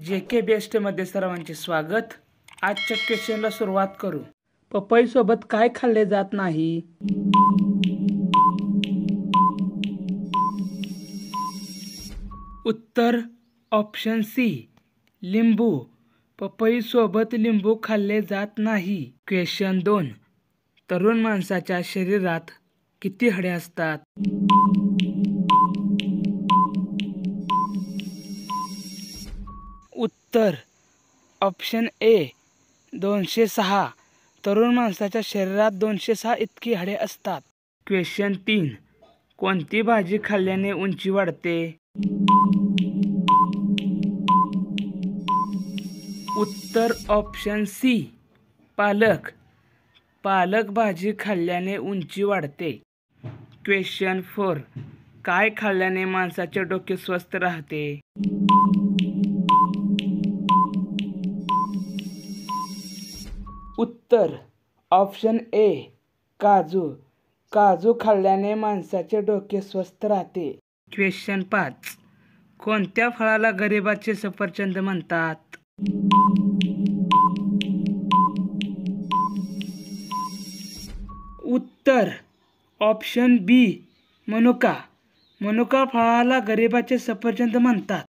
JK बेस्टमध्ये सर्वांचे स्वागत। आजच्या क्वेश्चनला सुरुवात करू। पपई सोबत काय खाल्ले जात नाही? उत्तर ऑप्शन सी लिंबू। पपई सोबत लिंबू खाल्ले जात नाही। क्वेश्चन 2, तरुण माणसाच्या शरीरात किती हाडे असतात? उत्तर ऑप्शन ए 206। तरुण माणसाच्या शरीरात 206 इतकी हाडे असतात। क्वेश्चन 3, कोणती भाजी खाल्ल्याने उंची वाढते? उत्तर ऑप्शन सी पालक। पालक भाजी खाल्ल्याने उंची वाढते। क्वेश्चन 4, काय खाल्ल्याने माणसाचे डोके स्वस्थ राहते? उत्तर ऑप्शन ए काजू। काजू खाल्ल्याने माणसाचे डोके स्वस्थ राहते। क्वेश्चन 5, कोणत्या फळाला गरिबाचे सफरचंद म्हणतात? उत्तर ऑप्शन बी मनुका। मनुका फळाला गरिबाचे सफरचंद म्हणतात।